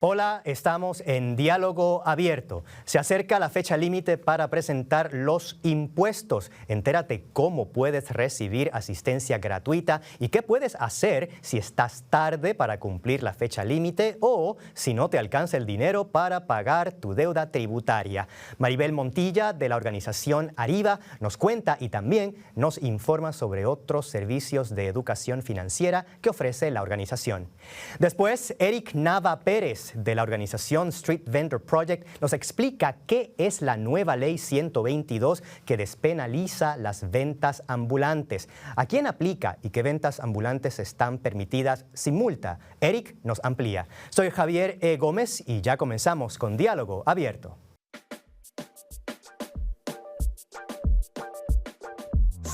Hola, estamos en Diálogo Abierto. Se acerca la fecha límite para presentar los impuestos. Entérate cómo puedes recibir asistencia gratuita y qué puedes hacer si estás tarde para cumplir la fecha límite o si no te alcanza el dinero para pagar tu deuda tributaria. Maribel Montilla, de la organización Arriba, nos cuenta y también nos informa sobre otros servicios de educación financiera que ofrece la organización. Después, Eric Nava Pérez, de la organización Street Vendor Project, nos explica qué es la nueva Ley 122 que despenaliza las ventas ambulantes, a quién aplica y qué ventas ambulantes están permitidas sin multa. Eric nos amplía. Soy Javier E. Gómez y ya comenzamos con Diálogo Abierto.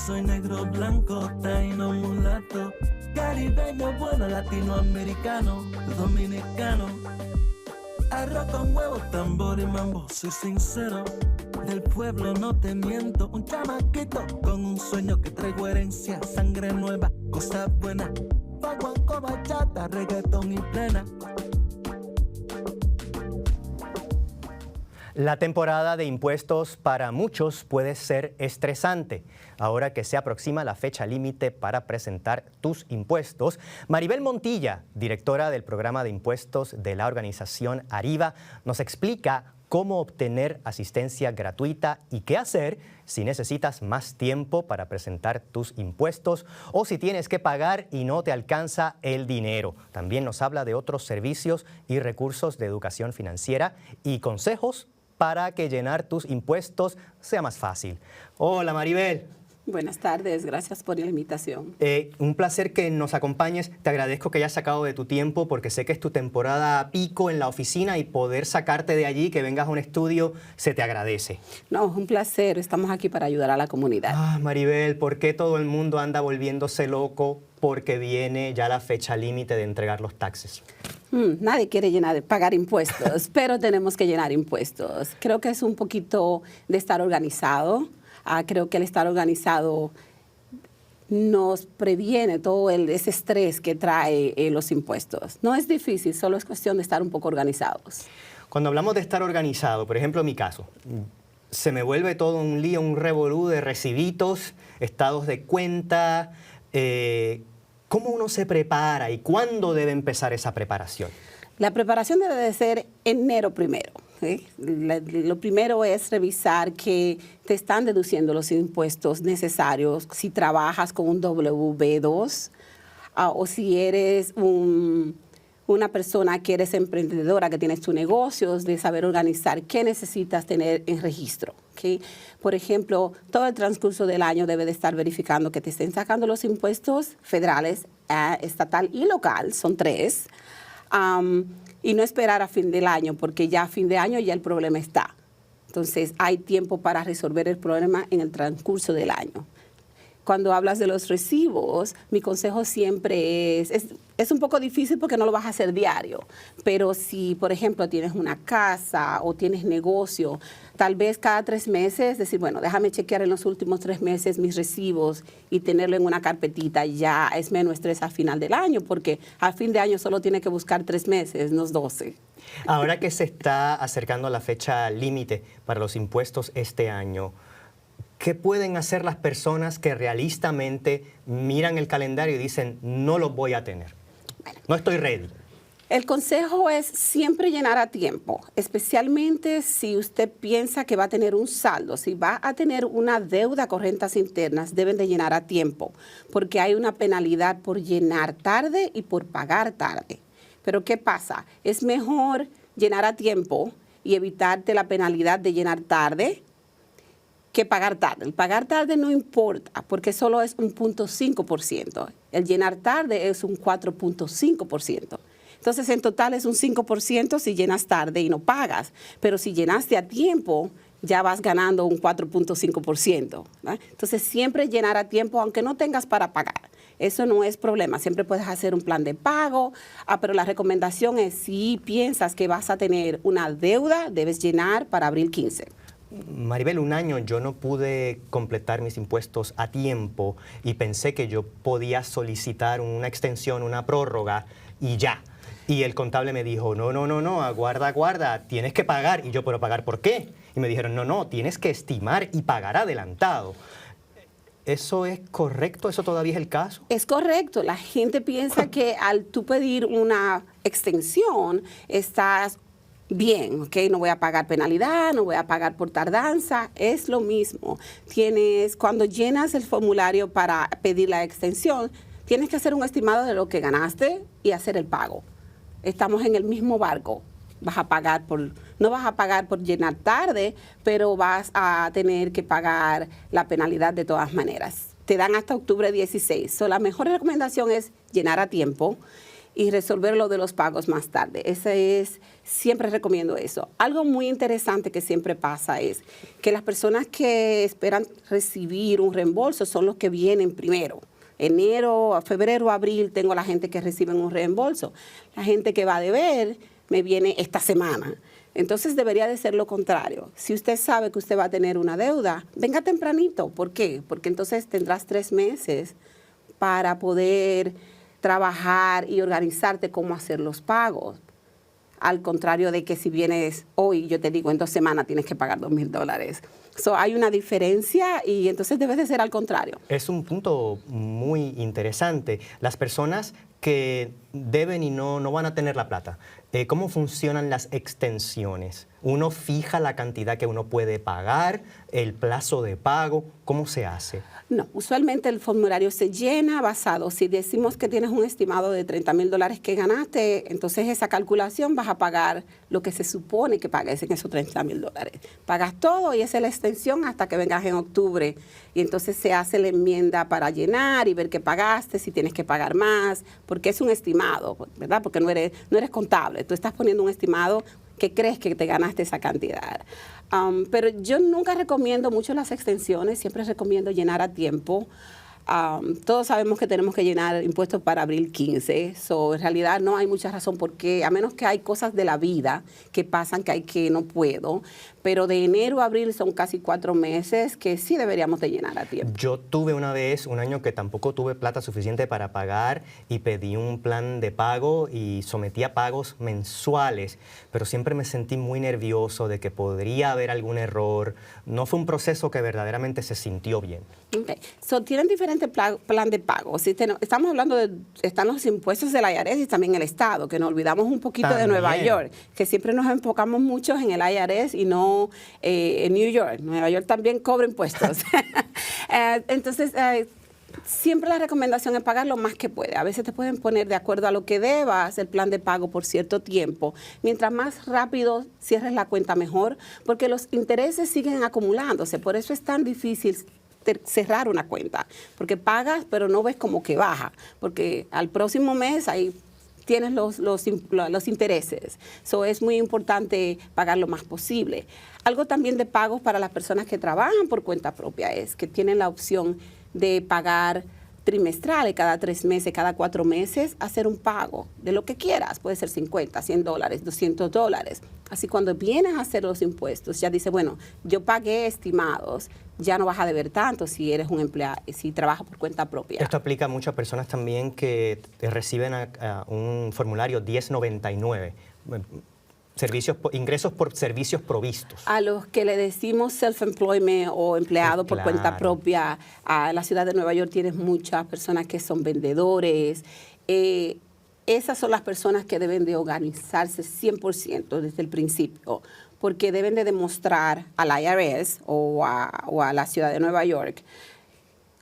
Soy negro, blanco, taíno, mulato, caribeño, bueno, latinoamericano, dominicano. Arroz con huevo, tambor y mambo, soy sincero. Del pueblo no te miento, un chamaquito con un sueño que traigo herencia, sangre nueva, cosas buenas. Guaguancó, bachata, reggaetón y plena. La temporada de impuestos para muchos puede ser estresante. Ahora que se aproxima la fecha límite para presentar tus impuestos, Maribel Montilla, directora del programa de impuestos de la organización Arriba, nos explica cómo obtener asistencia gratuita y qué hacer si necesitas más tiempo para presentar tus impuestos o si tienes que pagar y no te alcanza el dinero. También nos habla de otros servicios y recursos de educación financiera y consejos para que llenar tus impuestos sea más fácil. Hola, Maribel. Buenas tardes, gracias por la invitación. Un placer que nos acompañes. Te agradezco que hayas sacado de tu tiempo porque sé que es tu temporada pico en la oficina y poder sacarte de allí, que vengas a un estudio, se te agradece. No, es un placer. Estamos aquí para ayudar a la comunidad. Ah, Maribel, ¿por qué todo el mundo anda volviéndose loco porque viene ya la fecha límite de entregar los taxes? Nadie quiere pagar impuestos, pero tenemos que llenar impuestos. Creo que es un poquito de estar organizado. Creo que el estar organizado nos previene todo ese estrés que trae los impuestos. No es difícil, solo es cuestión de estar un poco organizados. Cuando hablamos de estar organizado, por ejemplo, en mi caso, se me vuelve todo un lío, un revolú de recibitos, estados de cuenta. ¿Cómo uno se prepara y cuándo debe empezar esa preparación? La preparación debe de ser enero primero. ¿Sí? Lo primero es revisar que te están deduciendo los impuestos necesarios si trabajas con un W2 o si eres una persona que eres emprendedora, que tienes tus negocios, de saber organizar qué necesitas tener en registro. ¿Okay? Por ejemplo, todo el transcurso del año debe de estar verificando que te estén sacando los impuestos federales, estatal y local, son 3. Y no esperar a fin del año, porque ya a fin de año ya el problema está. Entonces, hay tiempo para resolver el problema en el transcurso del año. Cuando hablas de los recibos, mi consejo siempre es un poco difícil porque no lo vas a hacer diario, pero si, por ejemplo, tienes una casa o tienes negocio, tal vez cada 3 meses, decir, bueno, déjame chequear en los últimos 3 meses mis recibos y tenerlo en una carpetita, ya es menos estrés al final del año, porque al fin de año solo tiene que buscar 3 meses, no 12. Ahora que se está acercando la fecha límite para los impuestos este año, ¿qué pueden hacer las personas que realistamente miran el calendario y dicen, no lo voy a tener? No estoy ready. El consejo es siempre llenar a tiempo, especialmente si usted piensa que va a tener un saldo. Si va a tener una deuda con rentas internas, deben de llenar a tiempo, porque hay una penalidad por llenar tarde y por pagar tarde. Pero ¿qué pasa? Es mejor llenar a tiempo y evitarte la penalidad de llenar tarde que pagar tarde. El pagar tarde no importa porque solo es un 0.5%. El llenar tarde es un 4.5%. Entonces, en total es un 5% si llenas tarde y no pagas. Pero si llenaste a tiempo, ya vas ganando un 4.5%. Entonces, siempre llenar a tiempo, aunque no tengas para pagar. Eso no es problema. Siempre puedes hacer un plan de pago, pero la recomendación es si piensas que vas a tener una deuda, debes llenar para abril 15. Maribel, un año yo no pude completar mis impuestos a tiempo y pensé que yo podía solicitar una extensión, una prórroga y ya. Y el contable me dijo, no, aguarda, tienes que pagar. Y yo, ¿pero pagar por qué? Y me dijeron, no, tienes que estimar y pagar adelantado. ¿Eso es correcto? ¿Eso todavía es el caso? Es correcto. La gente piensa que al tú pedir una extensión, estás bien, ¿ok? No voy a pagar penalidad, no voy a pagar por tardanza. Es lo mismo. Cuando llenas el formulario para pedir la extensión, tienes que hacer un estimado de lo que ganaste y hacer el pago. Estamos en el mismo barco. No vas a pagar por llenar tarde, pero vas a tener que pagar la penalidad de todas maneras. Te dan hasta octubre 16. So, la mejor recomendación es llenar a tiempo y resolver lo de los pagos más tarde. Siempre recomiendo eso. Algo muy interesante que siempre pasa es que las personas que esperan recibir un reembolso son los que vienen primero. Enero, febrero, abril, tengo la gente que recibe un reembolso. La gente que va a deber me viene esta semana. Entonces debería de ser lo contrario. Si usted sabe que usted va a tener una deuda, venga tempranito. ¿Por qué? Porque entonces tendrás 3 meses para poder trabajar y organizarte cómo hacer los pagos. Al contrario de que si vienes hoy, yo te digo, en 2 semanas tienes que pagar $2,000. Hay una diferencia y entonces debe de ser al contrario. Es un punto muy interesante. Las personas que deben y no van a tener la plata, ¿cómo funcionan las extensiones? ¿Uno fija la cantidad que uno puede pagar, el plazo de pago? ¿Cómo se hace? No, usualmente el formulario se llena basado, si decimos que tienes un estimado de $30,000 que ganaste, entonces esa calculación vas a pagar lo que se supone que pagues en esos $30,000. Pagas todo y esa es la extensión hasta que vengas en octubre. Y entonces se hace la enmienda para llenar y ver qué pagaste, si tienes que pagar más, porque es un estimado, ¿verdad? Porque no eres contable, tú estás poniendo un estimado que crees que te ganaste esa cantidad. Pero yo nunca recomiendo mucho las extensiones, siempre recomiendo llenar a tiempo. Todos sabemos que tenemos que llenar impuestos para abril 15, en realidad no hay mucha razón porque, a menos que hay cosas de la vida que pasan que no puedo, pero de enero a abril son casi 4 meses que sí deberíamos de llenar a tiempo. Yo tuve una vez, un año que tampoco tuve plata suficiente para pagar y pedí un plan de pago y sometí a pagos mensuales, pero siempre me sentí muy nervioso de que podría haber algún error. No fue un proceso que verdaderamente se sintió bien. Okay. Tienen diferentes plan de pago. Estamos hablando están los impuestos del IRS y también el Estado, que nos olvidamos un poquito también. De Nueva York, que siempre nos enfocamos mucho en el IRS y no en New York. Nueva York también cobra impuestos. Entonces, siempre la recomendación es pagar lo más que puede. A veces te pueden poner de acuerdo a lo que debas el plan de pago por cierto tiempo. Mientras más rápido cierres la cuenta, mejor, porque los intereses siguen acumulándose. Por eso es tan difícil cerrar una cuenta, porque pagas pero no ves como que baja, porque al próximo mes ahí tienes los intereses. Es muy importante pagar lo más posible. Algo también de pagos para las personas que trabajan por cuenta propia es que tienen la opción de pagar trimestral, cada 3 meses, cada 4 meses, hacer un pago de lo que quieras. Puede ser $50, $100, $200. Así cuando vienes a hacer los impuestos, ya dice, bueno, yo pagué estimados, ya no vas a deber tanto si eres un empleado, si trabajas por cuenta propia. Esto aplica a muchas personas también que reciben un formulario 1099. Ingresos por servicios provistos. A los que le decimos self-employment o empleado por cuenta propia, a la ciudad de Nueva York tienes muchas personas que son vendedores. Esas son las personas que deben de organizarse 100% desde el principio, porque deben de demostrar al IRS o a la ciudad de Nueva York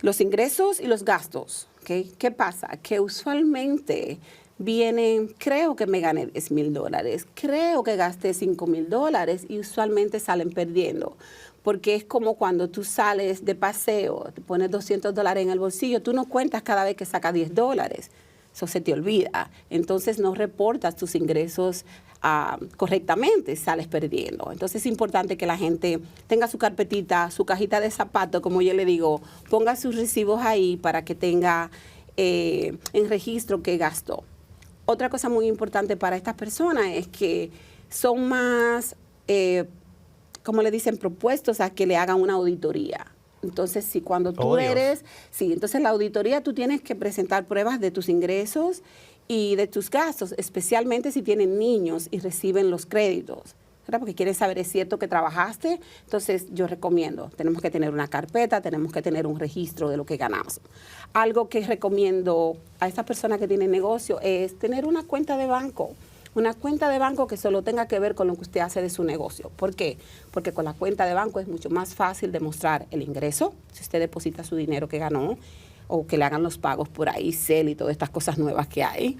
los ingresos y los gastos. ¿Okay? ¿Qué pasa? Que usualmente vienen, creo que me gané $10,000, creo que gasté $5,000 y usualmente salen perdiendo. Porque es como cuando tú sales de paseo, te pones $200 en el bolsillo, tú no cuentas cada vez que sacas $10. Eso se te olvida. Entonces no reportas tus ingresos correctamente, sales perdiendo. Entonces es importante que la gente tenga su carpetita, su cajita de zapatos, como yo le digo, ponga sus recibos ahí para que tenga en registro qué gastó. Otra cosa muy importante para estas personas es que son más, como le dicen, propuestos a que le hagan una auditoría. Entonces, si cuando tú entonces la auditoría tú tienes que presentar pruebas de tus ingresos y de tus gastos, especialmente si tienen niños y reciben los créditos, ¿verdad? Porque quieren saber, ¿es cierto que trabajaste? Entonces yo recomiendo, tenemos que tener una carpeta, tenemos que tener un registro de lo que ganamos. Algo que recomiendo a estas personas que tienen negocio es tener una cuenta de banco. Una cuenta de banco que solo tenga que ver con lo que usted hace de su negocio. ¿Por qué? Porque con la cuenta de banco es mucho más fácil demostrar el ingreso, si usted deposita su dinero que ganó, o que le hagan los pagos por ahí, Zelle y todas estas cosas nuevas que hay.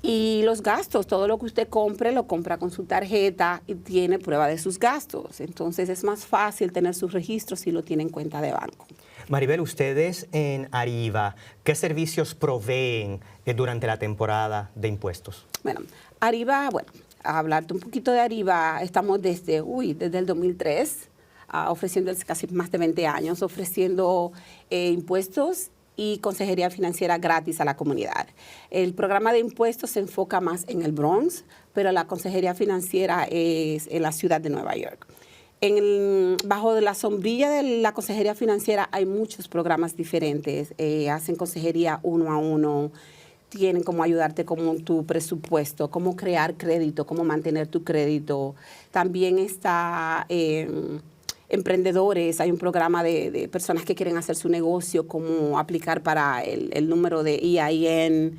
Y los gastos, todo lo que usted compre, lo compra con su tarjeta y tiene prueba de sus gastos. Entonces es más fácil tener sus registros si lo tiene en cuenta de banco. Maribel, ustedes en Arriba, ¿qué servicios proveen durante la temporada de impuestos? Bueno, Arriba, a hablarte un poquito de Arriba, estamos desde el 2003, ofreciendo casi más de 20 años, ofreciendo impuestos y consejería financiera gratis a la comunidad. El programa de impuestos se enfoca más en el Bronx, pero la consejería financiera es en la ciudad de Nueva York. Bajo la sombrilla de la consejería financiera hay muchos programas diferentes. Hacen consejería 1 a 1, tienen cómo ayudarte con tu presupuesto, cómo crear crédito, cómo mantener tu crédito. También está emprendedores, hay un programa de personas que quieren hacer su negocio, cómo aplicar para el número de EIN,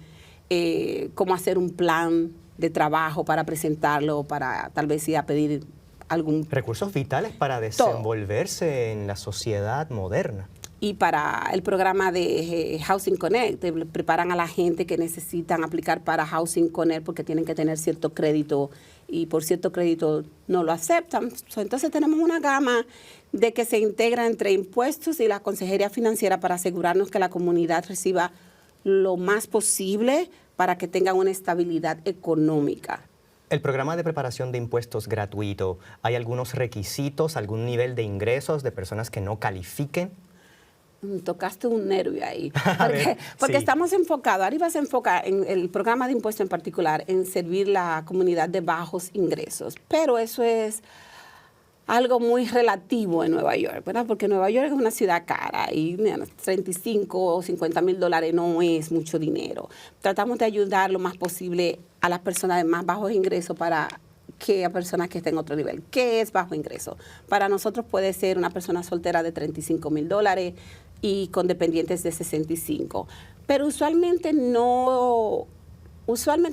cómo hacer un plan de trabajo para presentarlo, para tal vez ir a pedir algún... Recursos vitales para desenvolverse en la sociedad moderna. Y para el programa de Housing Connect, preparan a la gente que necesitan aplicar para Housing Connect porque tienen que tener cierto crédito y por cierto crédito no lo aceptan. Entonces tenemos una gama de que se integra entre impuestos y la consejería financiera para asegurarnos que la comunidad reciba lo más posible para que tengan una estabilidad económica. El programa de preparación de impuestos gratuito, ¿hay algunos requisitos, algún nivel de ingresos de personas que no califiquen? Tocaste un nervio ahí, porque sí. Estamos enfocados, Arriba se enfoca en el programa de impuestos en particular, en servir la comunidad de bajos ingresos, pero eso es algo muy relativo en Nueva York, ¿verdad? Porque Nueva York es una ciudad cara y 35 o 50 mil dólares no es mucho dinero. Tratamos de ayudar lo más posible a las personas de más bajos ingresos para que a personas que estén en otro nivel. ¿Qué es bajo ingreso? Para nosotros puede ser una persona soltera de 35 mil dólares y con dependientes de 65. Pero usualmente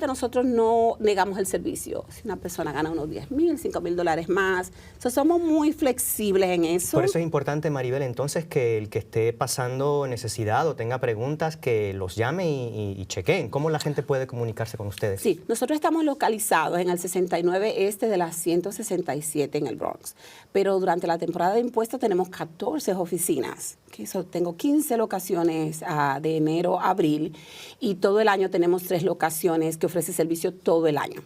nosotros no negamos el servicio. Si una persona gana unos 10 mil, 5 mil dólares más, somos muy flexibles en eso. Por eso es importante, Maribel, entonces, que el que esté pasando necesidad o tenga preguntas, que los llame y chequeen. ¿Cómo la gente puede comunicarse con ustedes? Sí, nosotros estamos localizados en el 69 este de la 167 en el Bronx, pero durante la temporada de impuestos tenemos 14 oficinas. Tengo 15 locaciones de enero a abril y todo el año tenemos 3 locaciones que ofrecen servicio todo el año.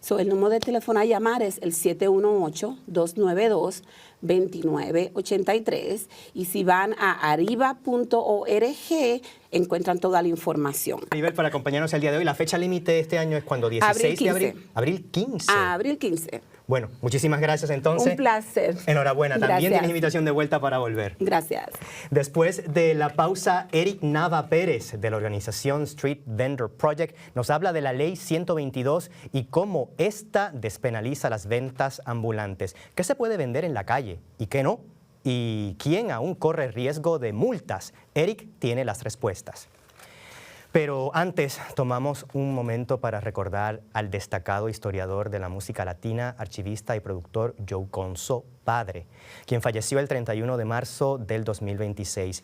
El número de teléfono a llamar es el 718-292-2983 y si van a arriba.org encuentran toda la información. Maribel, para acompañarnos el día de hoy, la fecha límite este año es cuando, 16 de abril. Abril 15. Abril 15. Bueno, muchísimas gracias entonces. Un placer. Enhorabuena. Gracias. También tienes invitación de vuelta para volver. Gracias. Después de la pausa, Eric Nava Pérez de la organización Street Vendor Project nos habla de la Ley 122 y cómo esta despenaliza las ventas ambulantes. ¿Qué se puede vender en la calle y qué no? ¿Y quién aún corre riesgo de multas? Eric tiene las respuestas. Pero antes tomamos un momento para recordar al destacado historiador de la música latina, archivista y productor Joe Gonzo padre, quien falleció el 31 de marzo del 2026.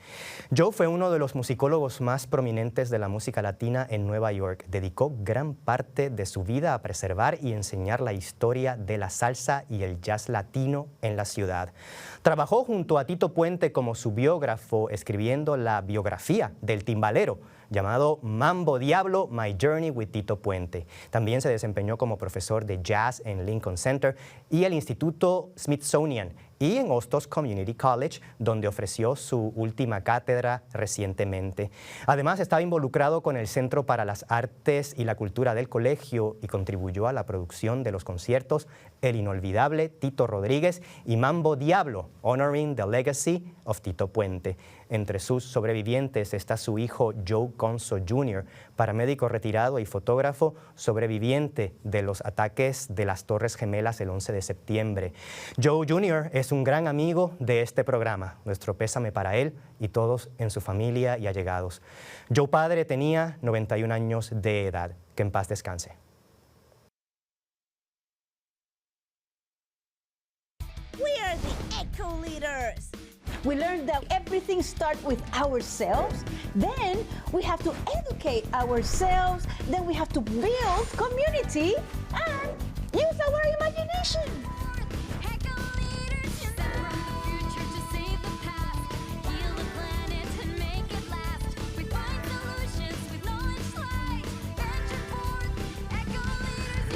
Joe fue uno de los musicólogos más prominentes de la música latina en Nueva York. Dedicó gran parte de su vida a preservar y enseñar la historia de la salsa y el jazz latino en la ciudad. Trabajó junto a Tito Puente como su biógrafo, escribiendo la biografía del timbalero, llamado Mambo Diablo, My Journey with Tito Puente. También se desempeñó como profesor de jazz en Lincoln Center y el Instituto Smithsonian y en Hostos Community College, donde ofreció su última cátedra recientemente. Además, estaba involucrado con el Centro para las Artes y la Cultura del colegio y contribuyó a la producción de los conciertos El Inolvidable Tito Rodríguez y Mambo Diablo, Honoring the Legacy of Tito Puente. Entre sus sobrevivientes está su hijo Joe Gonzo Jr., paramédico retirado y fotógrafo sobreviviente de los ataques de las Torres Gemelas el 11 de septiembre. Joe Jr. es un gran amigo de este programa. Nuestro pésame para él y todos en su familia y allegados. Joe padre tenía 91 años de edad. Que en paz descanse. We are the Eco Leaders. We learned that everything starts with ourselves. Then we have to educate ourselves. Then we have to build community and use our imagination. Eco Leaders, you step from the future to save the past. Heal the planet and make it last. We find solutions with knowledge light. Venture forth, Eco Leaders,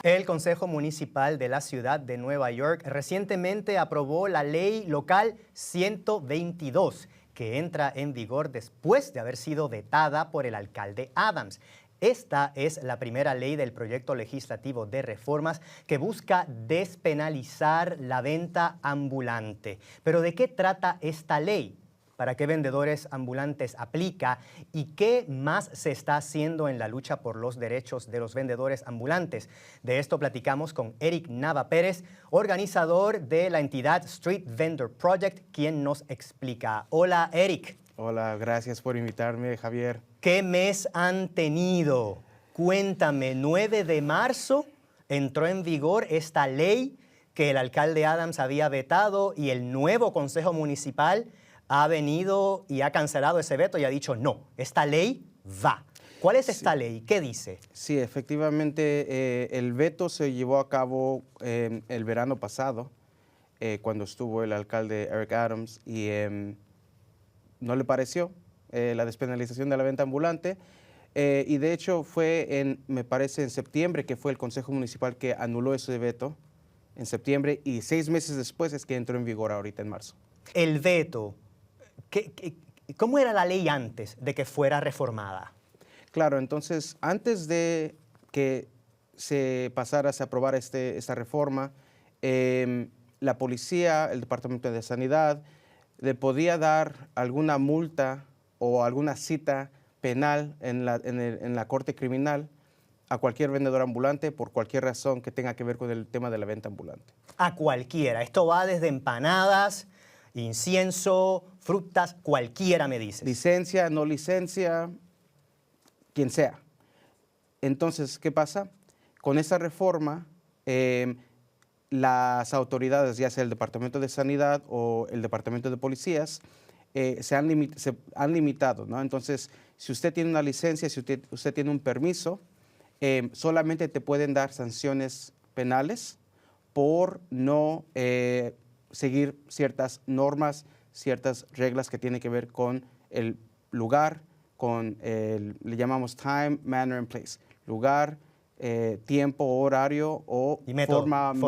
El Consejo Municipal de la Ciudad de Nueva York recientemente aprobó la Ley Local 122, que entra en vigor después de haber sido vetada por el alcalde Adams. Esta es la primera ley del proyecto legislativo de reformas que busca despenalizar la venta ambulante. ¿Pero de qué trata esta ley? ¿Para qué vendedores ambulantes aplica? ¿Y qué más se está haciendo en la lucha por los derechos de los vendedores ambulantes? De esto platicamos con Eric Nava Pérez, organizador de la entidad Street Vendor Project, quien nos explica. Hola, Eric. Hola, gracias por invitarme, Javier. ¿Qué mes han tenido? Cuéntame, 9 de marzo entró en vigor esta ley que el alcalde Adams había vetado y el nuevo Consejo Municipal ha venido y ha cancelado ese veto y ha dicho no, esta ley va. ¿Cuál es esta ley? ¿Qué dice? Sí, efectivamente, el veto se llevó a cabo el verano pasado, cuando estuvo el alcalde Eric Adams, y no le pareció la despenalización de la venta ambulante. Y de hecho fue, me parece, en septiembre, que fue el Consejo Municipal que anuló ese veto, en septiembre, y 6 meses después es que entró en vigor ahorita en marzo. El veto, ¿cómo era la ley antes de que fuera reformada? Claro, entonces, antes de que se aprobara esta reforma, la policía, el Departamento de Sanidad, le podía dar alguna multa o alguna cita penal en la corte criminal a cualquier vendedor ambulante por cualquier razón que tenga que ver con el tema de la venta ambulante. A cualquiera. Esto va desde empanadas, incienso, frutas, cualquiera me dices. Licencia, no licencia, quien sea. Entonces, ¿qué pasa? Con esta reforma, las autoridades, ya sea el Departamento de Sanidad o el Departamento de Policías, se han limitado, ¿no? Entonces, si usted tiene una licencia, si usted tiene un permiso, solamente te pueden dar sanciones penales por no seguir ciertas normas, ciertas reglas que tienen que ver con el lugar, con le llamamos time, manner and place. Lugar, tiempo, horario o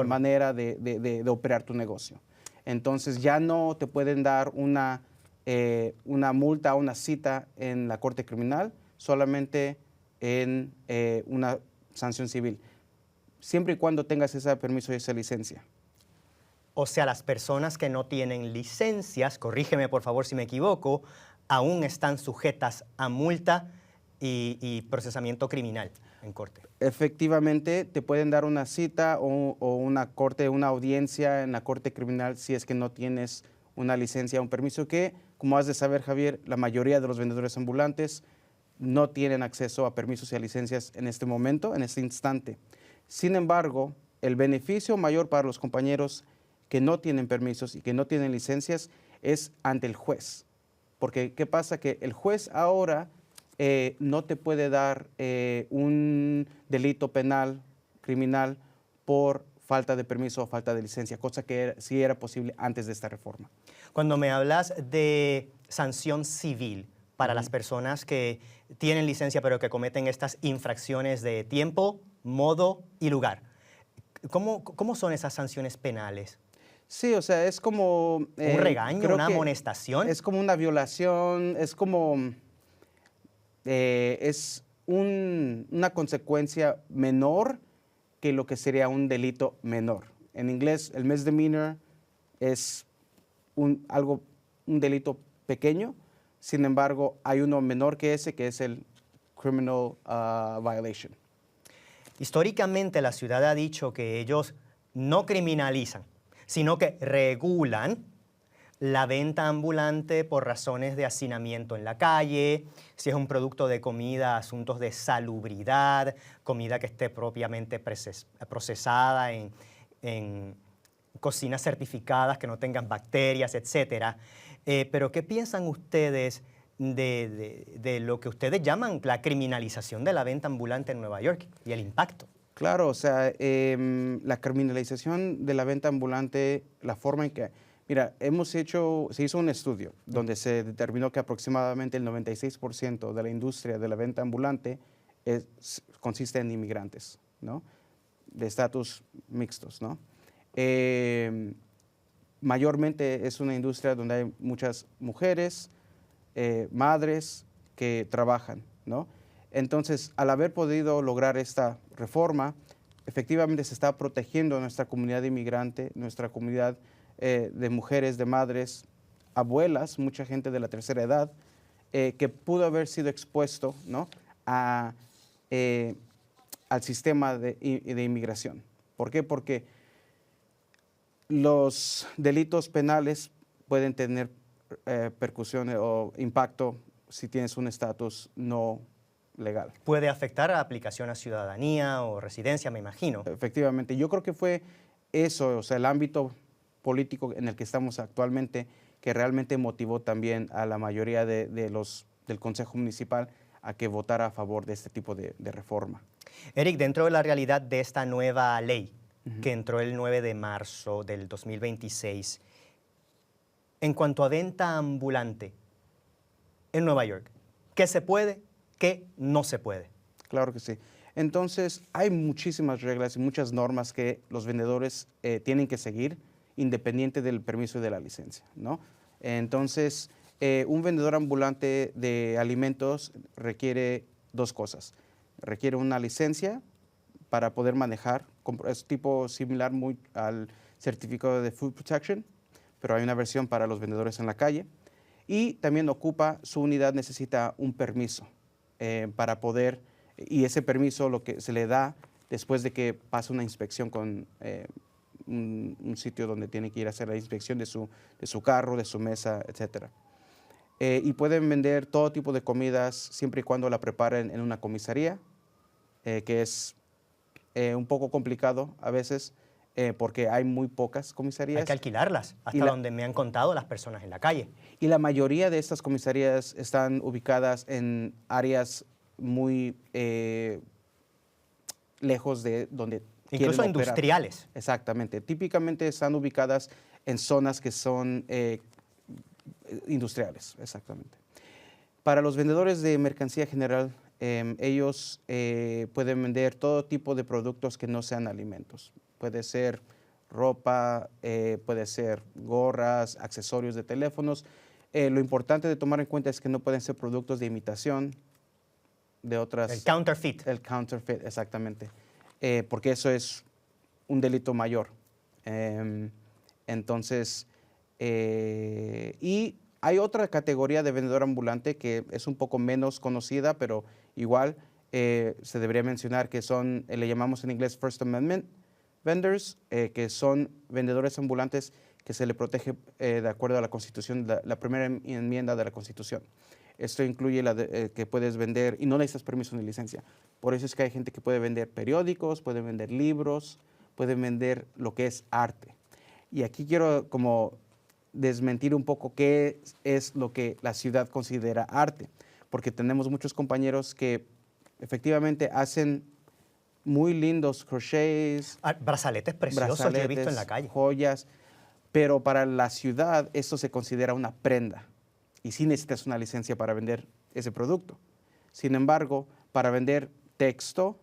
manera de operar tu negocio. Entonces ya no te pueden dar una multa o una cita en la corte criminal, solamente en una sanción civil, siempre y cuando tengas ese permiso y esa licencia. O sea, las personas que no tienen licencias, corrígeme por favor si me equivoco, aún están sujetas a multa y procesamiento criminal en corte. Efectivamente, te pueden dar una cita o una audiencia en la corte criminal si es que no tienes una licencia o un permiso que, como has de saber, Javier, la mayoría de los vendedores ambulantes no tienen acceso a permisos y a licencias en este momento, en este instante. Sin embargo, el beneficio mayor para los compañeros que no tienen permisos y que no tienen licencias es ante el juez. Porque, ¿qué pasa? Que el juez ahora no te puede dar un delito penal, criminal, por falta de permiso o falta de licencia, cosa que sí era posible antes de esta reforma. Cuando me hablas de sanción civil para las personas que tienen licencia pero que cometen estas infracciones de tiempo, modo y lugar, ¿Cómo son esas sanciones penales? Sí, o sea, es como... ¿Un regaño, creo una que amonestación? Es como una violación, es como... una consecuencia menor que lo que sería un delito menor. En inglés, el misdemeanor es un delito pequeño, sin embargo, hay uno menor que ese, que es el criminal violation. Históricamente la ciudad ha dicho que ellos no criminalizan, sino que regulan la venta ambulante por razones de hacinamiento en la calle, si es un producto de comida, asuntos de salubridad, comida que esté propiamente procesada en cocinas certificadas, que no tengan bacterias, etc. Pero ¿qué piensan ustedes de lo que ustedes llaman la criminalización de la venta ambulante en Nueva York y el impacto? Claro, o sea, la criminalización de la venta ambulante, la forma en que... Mira, se hizo un estudio donde se determinó que aproximadamente el 96% de la industria de la venta ambulante consiste en inmigrantes, ¿no? De estatus mixtos, ¿no? Mayormente es una industria donde hay muchas mujeres, madres que trabajan, ¿no? Entonces, al haber podido lograr esta reforma, efectivamente se está protegiendo a nuestra comunidad inmigrante, nuestra comunidad de mujeres, de madres, abuelas, mucha gente de la tercera edad, que pudo haber sido expuesto, ¿no? al sistema de inmigración. ¿Por qué? Porque los delitos penales pueden tener percusiones o impacto si tienes un estatus no legal. Puede afectar a la aplicación a ciudadanía o residencia, me imagino. Efectivamente, yo creo que fue eso, o sea, el ámbito político en el que estamos actualmente, que realmente motivó también a la mayoría del Consejo Municipal a que votara a favor de este tipo de reforma. Eric, dentro de la realidad de esta nueva ley que entró el 9 de marzo del 2026, en cuanto a venta ambulante en Nueva York, ¿qué se puede, qué no se puede? Claro que sí. Entonces, hay muchísimas reglas y muchas normas que los vendedores tienen que seguir, independiente del permiso y de la licencia, ¿no? Entonces, un vendedor ambulante de alimentos requiere dos cosas. Requiere una licencia para poder manejar, es tipo similar muy al certificado de Food Protection, pero hay una versión para los vendedores en la calle. Y también su unidad necesita un permiso para poder, y ese permiso lo que se le da después de que pasa una inspección con un sitio donde tiene que ir a hacer la inspección de su carro, de su mesa, etc. Y pueden vender todo tipo de comidas siempre y cuando la preparen en una comisaría, que es un poco complicado a veces porque hay muy pocas comisarías. Hay que alquilarlas, hasta donde me han contado las personas en la calle. Y la mayoría de estas comisarías están ubicadas en áreas muy lejos de donde incluso quieren operar. Industriales. Exactamente. Típicamente están ubicadas en zonas que son industriales, exactamente. Para los vendedores de mercancía general, ellos pueden vender todo tipo de productos que no sean alimentos. Puede ser ropa, puede ser gorras, accesorios de teléfonos. Lo importante de tomar en cuenta es que no pueden ser productos de imitación de otras... El counterfeit. El counterfeit, exactamente. Porque eso es un delito mayor. Entonces, y hay otra categoría de vendedor ambulante que es un poco menos conocida, pero igual se debería mencionar que son, le llamamos en inglés First Amendment vendors, que son vendedores ambulantes que se le protege de acuerdo a la Constitución, la primera enmienda de la Constitución. Esto incluye que puedes vender, y no necesitas permiso ni licencia. Por eso es que hay gente que puede vender periódicos, puede vender libros, puede vender lo que es arte. Y aquí quiero como desmentir un poco qué es lo que la ciudad considera arte, porque tenemos muchos compañeros que efectivamente hacen muy lindos crochets. Brazaletes preciosos que he visto en la calle. Joyas, pero para la ciudad esto se considera una prenda y sí necesitas una licencia para vender ese producto. Sin embargo, para vender texto,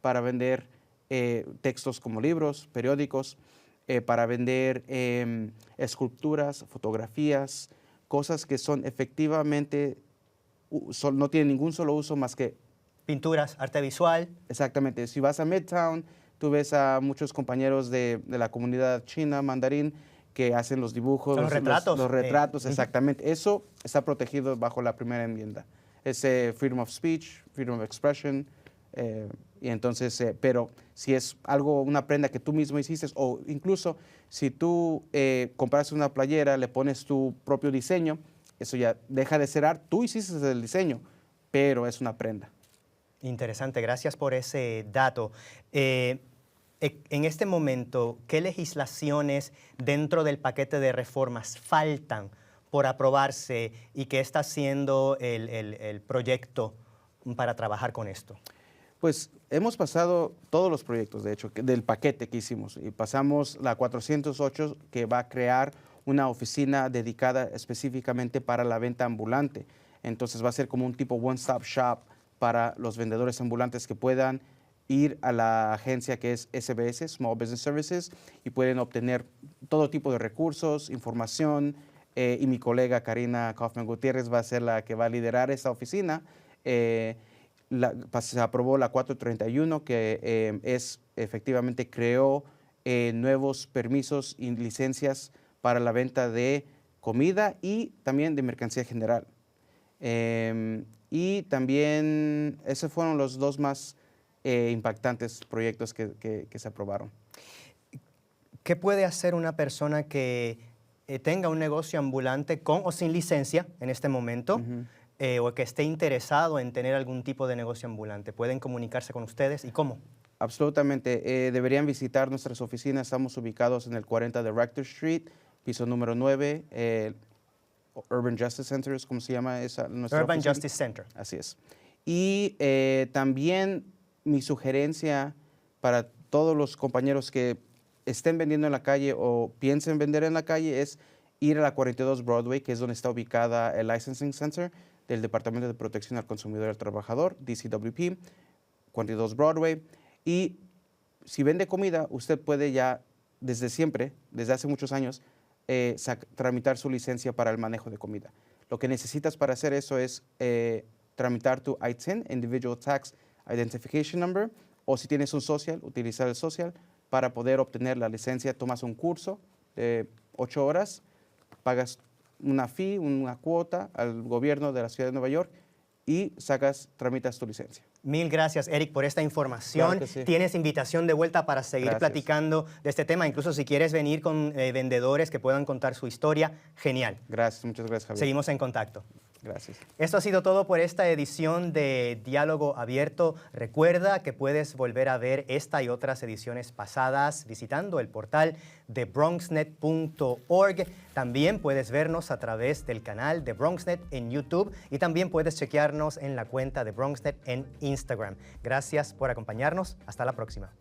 para vender textos como libros, periódicos, para vender esculturas, fotografías, cosas que son efectivamente, no tienen ningún solo uso más que... Pinturas, arte visual. Exactamente. Si vas a Midtown, tú ves a muchos compañeros de la comunidad china, mandarín, que hacen los dibujos. Son los retratos. Los retratos, exactamente. Eso está protegido bajo la primera enmienda. Es freedom of speech, freedom of expression. Y entonces, pero si es algo, una prenda que tú mismo hiciste, o incluso si tú compras una playera, le pones tu propio diseño, eso ya deja de ser arte. Tú hiciste el diseño, pero es una prenda. Interesante, gracias por ese dato. En este momento, ¿qué legislaciones dentro del paquete de reformas faltan por aprobarse y qué está haciendo el proyecto para trabajar con esto? Pues hemos pasado todos los proyectos, de hecho, del paquete que hicimos. Y pasamos la 408, que va a crear una oficina dedicada específicamente para la venta ambulante. Entonces va a ser como un tipo one-stop shop para los vendedores ambulantes que puedan ir a la agencia que es SBS, Small Business Services, y pueden obtener todo tipo de recursos, información. Y mi colega Karina Kaufman Gutiérrez va a ser la que va a liderar esta oficina. Se aprobó la 431, que efectivamente creó nuevos permisos y licencias para la venta de comida y también de mercancía general. Y también esos fueron los dos más impactantes proyectos que se aprobaron. ¿Qué puede hacer una persona que tenga un negocio ambulante con o sin licencia en este momento? O que esté interesado en tener algún tipo de negocio ambulante. ¿Pueden comunicarse con ustedes y cómo? Absolutamente. Deberían visitar nuestras oficinas. Estamos ubicados en el 40 de Rector Street, piso número 9. Urban Justice Center es como se llama nuestra Urban oficina. Justice Center. Así es. Y también mi sugerencia para todos los compañeros que estén vendiendo en la calle o piensen vender en la calle es ir a la 42 Broadway, que es donde está ubicada el Licensing Center del Departamento de Protección al Consumidor y al Trabajador, DCWP, 42 Broadway. Y si vende comida, usted puede ya, desde siempre, desde hace muchos años, tramitar su licencia para el manejo de comida. Lo que necesitas para hacer eso es tramitar tu ITIN, Individual Tax Identification Number, o si tienes un social, utilizar el social para poder obtener la licencia. Tomas un curso de 8 horas, pagas una fee, una cuota al gobierno de la ciudad de Nueva York y tramitas tu licencia. Mil gracias, Eric, por esta información. Claro que sí. Tienes invitación de vuelta para seguir Gracias. platicando de este tema. Incluso si quieres venir con vendedores que puedan contar su historia, genial. Gracias, muchas gracias, Javier. Seguimos en contacto. Gracias. Esto ha sido todo por esta edición de Diálogo Abierto. Recuerda que puedes volver a ver esta y otras ediciones pasadas visitando el portal de bronxnet.org. También puedes vernos a través del canal de BronxNet en YouTube y también puedes chequearnos en la cuenta de BronxNet en Instagram. Gracias por acompañarnos. Hasta la próxima.